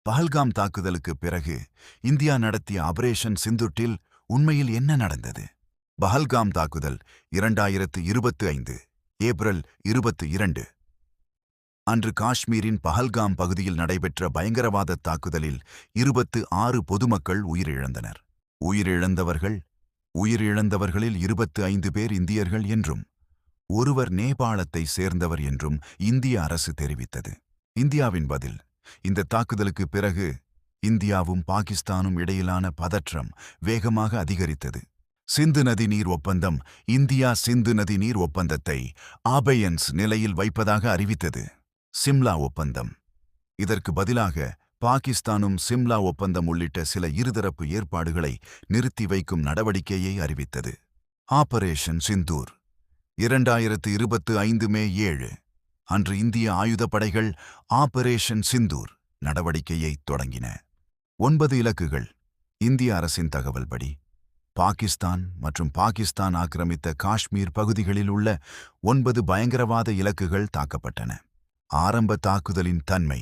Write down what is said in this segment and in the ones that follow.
பஹல்காம் தாக்குதலுக்கு பிறகு இந்தியா நடத்திய ஆபரேஷன் சிந்துட்டில் உண்மையில் என்ன நடந்தது? பஹல்காம் தாக்குதல் 2025 ஏப்ரல் 22 அன்று காஷ்மீரின் பஹல்காம் பகுதியில் நடைபெற்ற பயங்கரவாத தாக்குதலில் 26 பொதுமக்கள் உயிரிழந்தனர். உயிரிழந்தவர்களில் 25 பேர் இந்தியர்கள் என்றும் ஒருவர் நேபாளத்தை சேர்ந்தவர் என்றும் இந்திய அரசு தெரிவித்தது. இந்தியாவின் பதில்: இந்த தாக்குதலுக்கு பிறகு இந்தியாவும் பாகிஸ்தானும் இடையிலான பதற்றம் வேகமாக அதிகரித்தது. சிந்து நதி நீர் ஒப்பந்தம்: இந்தியா சிந்து நதி நீர் ஒப்பந்தத்தை ஆபயன்ஸ் நிலையில் வைப்பதாக அறிவித்தது. சிம்லா ஒப்பந்தம்: இதற்கு பதிலாக பாகிஸ்தானும் சிம்லா ஒப்பந்தம் உள்ளிட்ட சில இருதரப்பு ஏற்பாடுகளை நிறுத்தி வைக்கும் நடவடிக்கையை அறிவித்தது. ஆபரேஷன் சிந்தூர் 2025 மே 7 அன்று இந்திய ஆயுதப்படைகள் ஆபரேஷன் சிந்தூர் நடவடிக்கையை தொடங்கின. 9 இலக்குகள். இந்திய அரசின் தகவல்படி பாகிஸ்தான் மற்றும் பாகிஸ்தான் ஆக்கிரமித்த காஷ்மீர் பகுதிகளில் உள்ள 9 பயங்கரவாத இலக்குகள் தாக்கப்பட்டன. ஆரம்ப தாக்குதலின் தன்மை: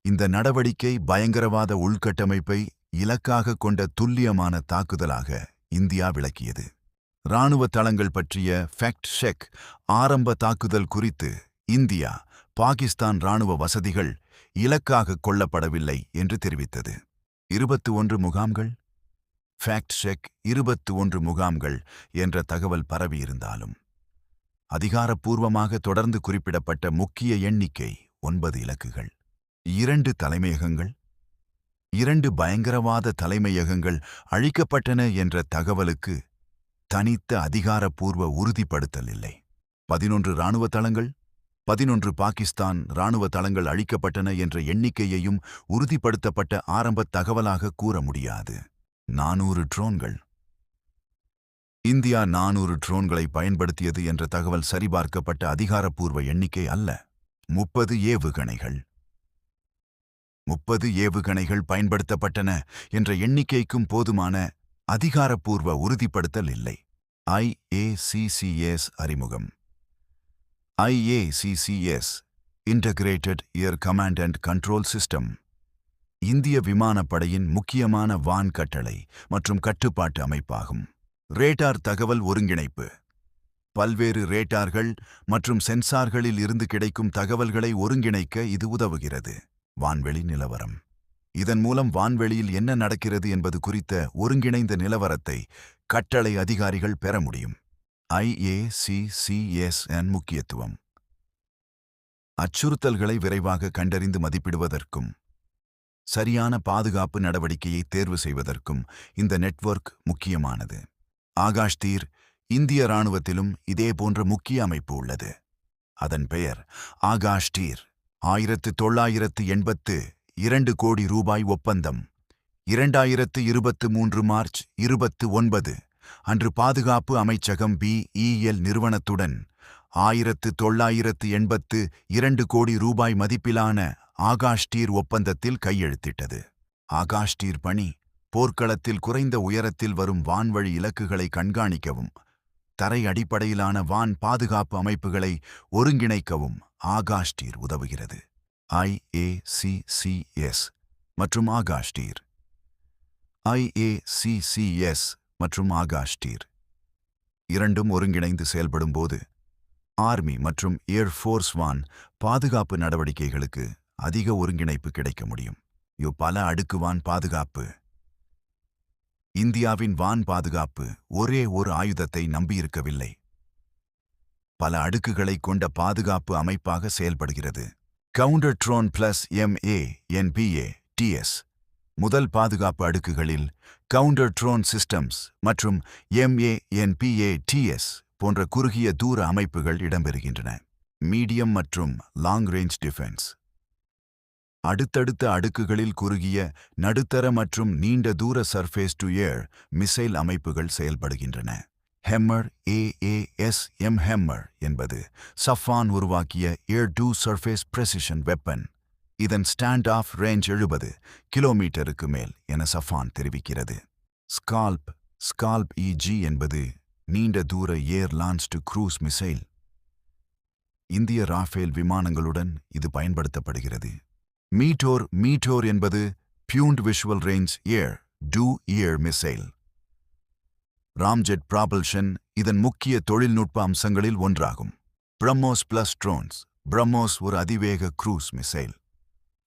இந்த நடவடிக்கை பயங்கரவாத உள்கட்டமைப்பை இலக்காக கொண்ட துல்லியமான தாக்குதலாக இந்தியா விளக்கியது. இராணுவ தளங்கள் பற்றிய ஃபேக்ட் செக்: ஆரம்ப தாக்குதல் குறித்து இந்தியா பாகிஸ்தான் இராணுவ வசதிகள் இலக்காக கொள்ளப்படவில்லை என்று தெரிவித்தது. 21 முகாம்கள். ஃபேக்ட் செக்: 21 முகாம்கள் என்ற தகவல் பரவியிருந்தாலும் அதிகாரப்பூர்வமாக தொடர்ந்து குறிப்பிடப்பட்ட முக்கிய எண்ணிக்கை 9 இலக்குகள். 2 தலைமையகங்கள். 2 பயங்கரவாத தலைமையகங்கள் அழிக்கப்பட்டன என்ற தகவலுக்கு தனித்த அதிகாரப்பூர்வ உறுதிப்படுத்தல் இல்லை. 11 இராணுவ தளங்கள். 11 பாகிஸ்தான் இராணுவ தளங்கள் அழிக்கப்பட்டன என்ற எண்ணிக்கையையும் உறுதிப்படுத்தப்பட்ட ஆரம்ப தகவலாக கூற முடியாது. 400 ட்ரோன்கள். இந்தியா 400 ட்ரோன்களை பயன்படுத்தியது என்ற தகவல் சரிபார்க்கப்பட்ட அதிகாரப்பூர்வ எண்ணிக்கை அல்ல. 30 ஏவுகணைகள். 30 ஏவுகணைகள் பயன்படுத்தப்பட்டன என்ற எண்ணிக்கைக்கும் போதுமான அதிகாரப்பூர்வ உறுதிப்படுத்தல் இல்லை. IACCS அறிமுகம். IACCS integrated air command and control system இந்திய விமானப்படையின் முக்கியமான வான் கட்டளை மற்றும் கட்டுப்பாட்டு அமைப்பாகும். ரேடார் தகவல் ஒருங்கிணைப்பு: பல்வேறு ரேடார்கள் மற்றும் சென்சார்களில் இருந்து கிடைக்கும் தகவல்களை ஒருங்கிணைக்க இது உதவுகிறது. வான்வெளி நிலவரம்: இதன் மூலம் வான்வெளியில் என்ன நடக்கிறது என்பது குறித்த ஒருங்கிணைந்த நிலவரத்தை கட்டளை அதிகாரிகள் பெற முடியும். IACCS முக்கியத்துவம்: அச்சுறுத்தல்களை விரைவாக கண்டறிந்து மதிப்பிடுவதற்கும் சரியான பாதுகாப்பு நடவடிக்கையை தேர்வு செய்வதற்கும் இந்த நெட்வொர்க் முக்கியமானது. ஆகாஷ்தீர்: இந்திய இராணுவத்திலும் இதேபோன்ற முக்கிய அமைப்பு உள்ளது. அதன் பெயர் ஆகாஷ்தீர். 1982 கோடி ரூபாய் ஒப்பந்தம். 2023 மார்ச் 29 அன்று பாதுகாப்பு அமைச்சகம் BEL நிறுவனத்துடன் 1982 கோடி ரூபாய் மதிப்பிலான ஆகாஷ்தீர் ஒப்பந்தத்தில் கையெழுத்திட்டது. ஆகாஷ்தீர் பணி போர்க்களத்தில் குறைந்த உயரத்தில் வரும் வான்வழி இலக்குகளை கண்காணிக்கவும் தரை அடிப்படையிலான வான் பாதுகாப்பு அமைப்புகளை ஒருங்கிணைக்கவும் ஆகாஷ்தீர் உதவுகிறது. IACCS மற்றும் ஆகாஷ்தீர். IACCS மற்றும் ஆகாஷ்தீர் இரண்டும் ஒருங்கிணைந்து செயல்படும்போது ஆர்மி மற்றும் ஏர்ஃபோர்ஸ் வான் பாதுகாப்பு நடவடிக்கைகளுக்கு அதிக ஒருங்கிணைப்பு கிடைக்க முடியும். பல அடுக்கு வான் பாதுகாப்பு: இந்தியாவின் வான் பாதுகாப்பு ஒரே ஒரு ஆயுதத்தை நம்பியிருக்கவில்லை. பல அடுக்குகளை கொண்ட பாதுகாப்பு அமைப்பாக செயல்படுகிறது. Counter drone plus MANPATS. முதல் பாதுகாப்பு அடுக்குகளில் கவுண்டர் ட்ரோன் சிஸ்டம்ஸ் மற்றும் MANPATS போன்ற குறுகிய தூர அமைப்புகள் இடம்பெறுகின்றன. மீடியம் மற்றும் லாங் ரேஞ்ச் டிஃபென்ஸ். அடுத்தடுத்த அடுக்குகளில் குறுகிய, நடுத்தர மற்றும் நீண்ட தூர சர்ஃபேஸ் டு ஏர் மிசைல் அமைப்புகள் செயல்படுகின்றன. ஹெம்மர் AASM ஹெம்மர் என்பது சஃபான் உருவாக்கிய ஏர் டு சர்ஃபேஸ் பிரெசிஷன் வெப்பன். இதன் ஸ்டாண்ட் ஆஃப் ரேஞ்ச் 70 கிலோமீட்டருக்கு மேல் என சஃபான் தெரிவிக்கிறது. ஸ்கால்ப் EG என்பது நீண்ட தூர air launch to cruise missile. இந்திய ராஃபேல் விமானங்களுடன் இது பயன்படுத்தப்படுகிறது. மீட்டோர் என்பது beyond visual range air missile. Ramjet propulsion இதன் முக்கிய தொழில்நுட்ப அம்சங்களில் ஒன்றாகும். BrahMos plus drones. பிரம்மோஸ் ஒரு அதிவேக க்ரூஸ் மிசைல்.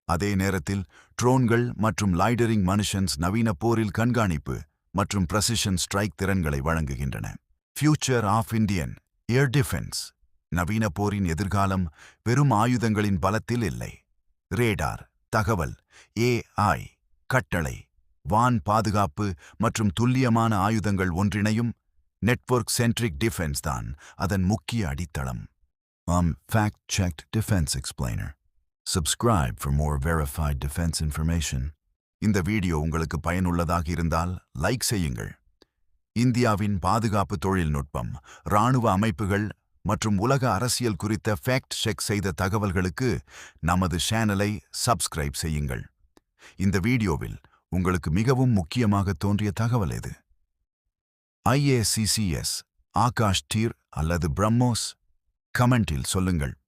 அதே நேரத்தில் ட்ரோன்கள் மற்றும் லைடரிங் மனுஷன்ஸ் நவீன போரில் கண்காணிப்பு மற்றும் பிரசிஷன் ஸ்ட்ரைக் திறன்களை வழங்குகின்றன. Future of Indian air defence. நவீன போரின் எதிர்காலம் வெறும் ஆயுதங்களின் பலத்தில் இல்லை. ரேடார், தகவல், AI, கட்டளை, வான் பாதுகாப்பு மற்றும் துல்லியமான ஆயுதங்கள் ஒன்றிணையும் நெட்வொர்க் சென்ட்ரிக் டிஃபென்ஸ் தான் அதன் முக்கிய அடித்தளம். Fact-checked Defense Explainer. Subscribe for more verified defense information. இந்த வீடியோ உங்களுக்கு பயனுள்ளதாக இருந்தால் லைக் செய்யுங்கள். இந்தியாவின் பாதுகாப்பு தொழில்நுட்பம், இராணுவ அமைப்புகள் மற்றும் உலக அரசியல் குறித்த ஃபேக்ட் செக் செய்த தகவல்களுக்கு நமது சேனலை சப்ஸ்கிரைப் செய்யுங்கள். இந்த வீடியோவில் உங்களுக்கு மிகவும் முக்கியமாக தோன்றிய தகவல் எது? IACCS, ஆகாஷ் தீர் அல்லது பிரம்மோஸ்? கமெண்டில் சொல்லுங்கள்.